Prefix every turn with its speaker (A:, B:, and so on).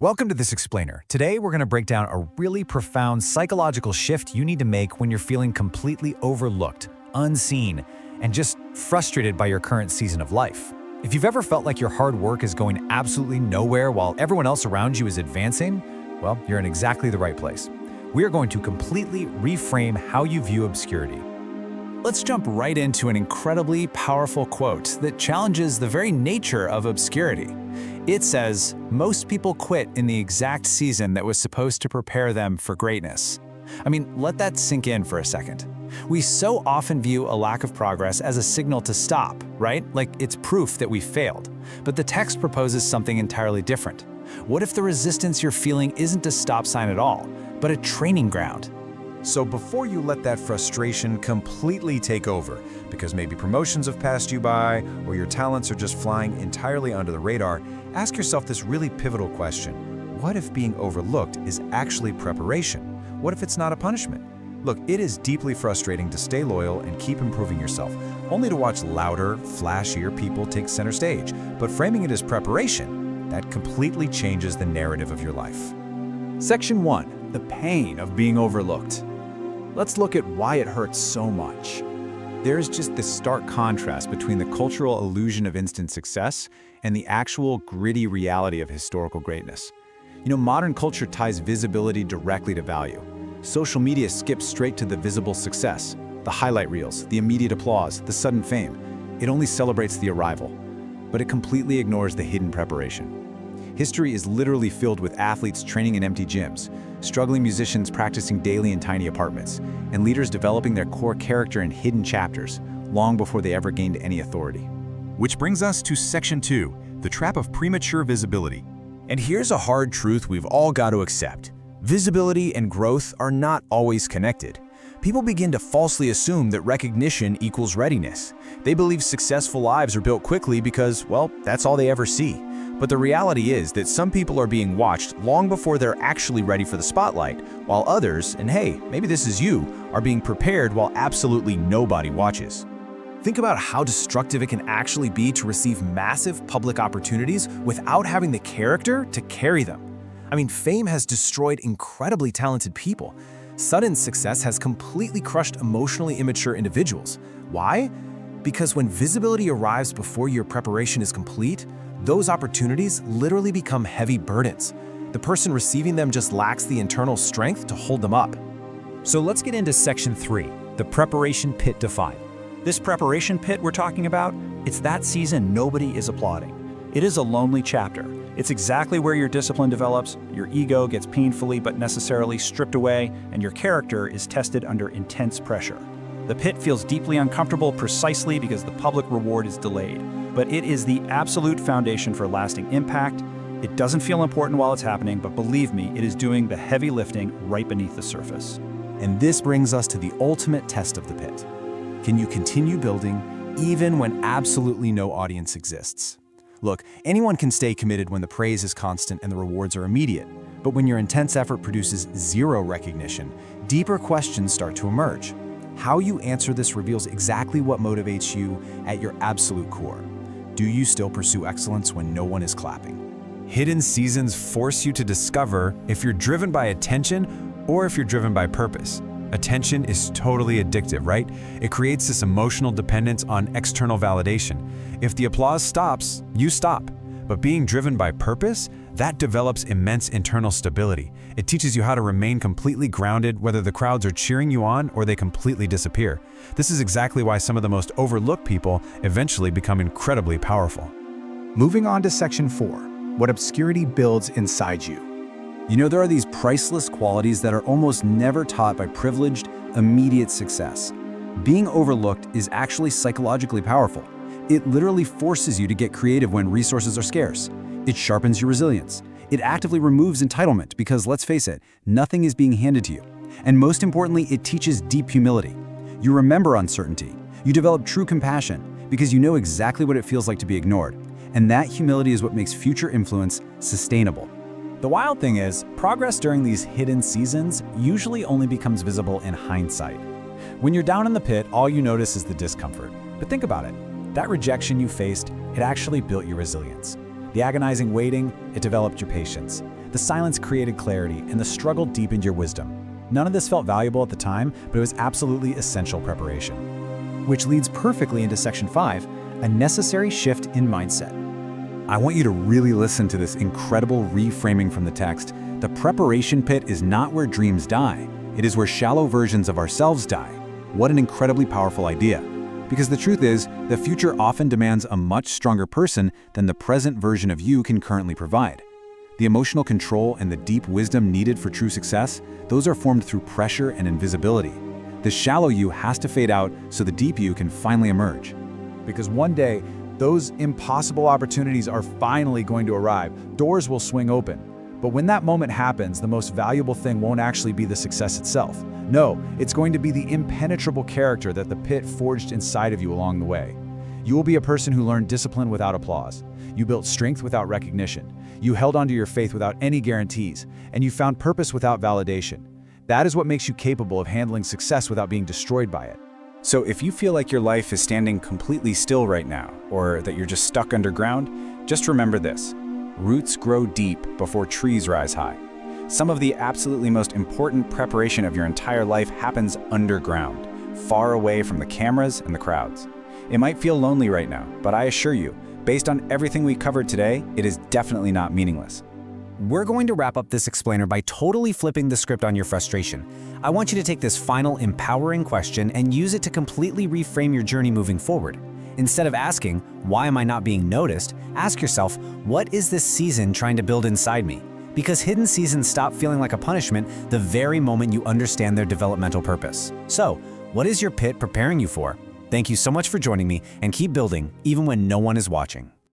A: Welcome to This Explainer. Today, we're going to break down a really profound psychological shift you need to make when you're feeling completely overlooked, unseen, and just frustrated by your current season of life. If you've ever felt like your hard work is going absolutely nowhere while everyone else around you is advancing, well, you're in exactly the right place. We are going to completely reframe how you view obscurity. Let's jump right into an incredibly powerful quote that challenges the very nature of obscurity. It says, "Most people quit in the exact season that was supposed to prepare them for greatness." I mean, let that sink in for a second. We so often view a lack of progress as a signal to stop, right? Like it's proof that we failed. But the text proposes something entirely different. What if the resistance you're feeling isn't a stop sign at all, but a training ground?
B: So before you let that frustration completely take over, because maybe promotions have passed you by or your talents are just flying entirely under the radar, ask yourself this really pivotal question. What if being overlooked is actually preparation? What if it's not a punishment? Look, it is deeply frustrating to stay loyal and keep improving yourself, only to watch louder, flashier people take center stage. But framing it as preparation, that completely changes the narrative of your life.
C: Section 1. The pain of being overlooked. Let's look at why it hurts so much. There is just this stark contrast between the cultural illusion of instant success and the actual gritty reality of historical greatness. Modern culture ties visibility directly to value. Social media skips straight to the visible success, the highlight reels, the immediate applause, the sudden fame. It only celebrates the arrival, but it completely ignores the hidden preparation. History is literally filled with athletes training in empty gyms, struggling musicians practicing daily in tiny apartments, and leaders developing their core character in hidden chapters, long before they ever gained any authority.
D: Which brings us to Section 2, the trap of premature visibility.
E: And here's a hard truth we've all got to accept. Visibility and growth are not always connected. People begin to falsely assume that recognition equals readiness. They believe successful lives are built quickly because, well, that's all they ever see. But the reality is that some people are being watched long before they're actually ready for the spotlight, while others, and hey, maybe this is you, are being prepared while absolutely nobody watches.
A: Think about how destructive it can actually be to receive massive public opportunities without having the character to carry them. I mean, fame has destroyed incredibly talented people. Sudden success has completely crushed emotionally immature individuals. Why? Because when visibility arrives before your preparation is complete, those opportunities literally become heavy burdens. The person receiving them just lacks the internal strength to hold them up.
F: So let's get into Section 3, the preparation pit defined. This preparation pit we're talking about, it's that season nobody is applauding. It is a lonely chapter. It's exactly where your discipline develops, your ego gets painfully but necessarily stripped away, and your character is tested under intense pressure. The pit feels deeply uncomfortable precisely because the public reward is delayed, but it is the absolute foundation for lasting impact. It doesn't feel important while it's happening, but believe me, it is doing the heavy lifting right beneath the surface.
A: And this brings us to the ultimate test of the pit. Can you continue building even when absolutely no audience exists? Look, anyone can stay committed when the praise is constant and the rewards are immediate. But when your intense effort produces zero recognition, deeper questions start to emerge. How you answer this reveals exactly what motivates you at your absolute core. Do you still pursue excellence when no one is clapping? Hidden seasons force you to discover if you're driven by attention or if you're driven by purpose. Attention is totally addictive, right? It creates this emotional dependence on external validation. If the applause stops, you stop. But being driven by purpose, that develops immense internal stability. It teaches you how to remain completely grounded whether the crowds are cheering you on or they completely disappear. This is exactly why some of the most overlooked people eventually become incredibly powerful.
C: Moving on to Section 4, what obscurity builds inside you.
A: There are these priceless qualities that are almost never taught by privileged, immediate success. Being overlooked is actually psychologically powerful. It literally forces you to get creative when resources are scarce. It sharpens your resilience. It actively removes entitlement because, let's face it, nothing is being handed to you. And most importantly, it teaches deep humility. You remember uncertainty. You develop true compassion because you know exactly what it feels like to be ignored. And that humility is what makes future influence sustainable.
F: The wild thing is, progress during these hidden seasons usually only becomes visible in hindsight. When you're down in the pit, all you notice is the discomfort. But think about it. That rejection you faced, it actually built your resilience. The agonizing waiting, it developed your patience.
C: The silence created clarity, and the struggle deepened your wisdom. None of this felt valuable at the time, but it was absolutely essential preparation.
F: Which leads perfectly into Section 5, a necessary shift in mindset.
C: I want you to really listen to this incredible reframing from the text. The preparation pit is not where dreams die. It is where shallow versions of ourselves die. What an incredibly powerful idea. Because the truth is, the future often demands a much stronger person than the present version of you can currently provide. The emotional control and the deep wisdom needed for true success, those are formed through pressure and invisibility. The shallow you has to fade out so the deep you can finally emerge.
B: Because one day, those impossible opportunities are finally going to arrive. Doors will swing open. But when that moment happens, the most valuable thing won't actually be the success itself. No, it's going to be the impenetrable character that the pit forged inside of you along the way. You will be a person who learned discipline without applause. You built strength without recognition. You held onto your faith without any guarantees. And you found purpose without validation. That is what makes you capable of handling success without being destroyed by it.
C: So if you feel like your life is standing completely still right now, or that you're just stuck underground, just remember this. Roots grow deep before trees rise high. Some of the absolutely most important preparation of your entire life happens underground, far away from the cameras and the crowds. It might feel lonely right now, but I assure you, based on everything we covered today, it is definitely not meaningless.
E: We're going to wrap up this explainer by totally flipping the script on your frustration. I want you to take this final empowering question and use it to completely reframe your journey moving forward. Instead of asking, why am I not being noticed? Ask yourself, what is this season trying to build inside me? Because hidden seasons stop feeling like a punishment the very moment you understand their developmental purpose. So, what is your pit preparing you for? Thank you so much for joining me, and keep building even when no one is watching.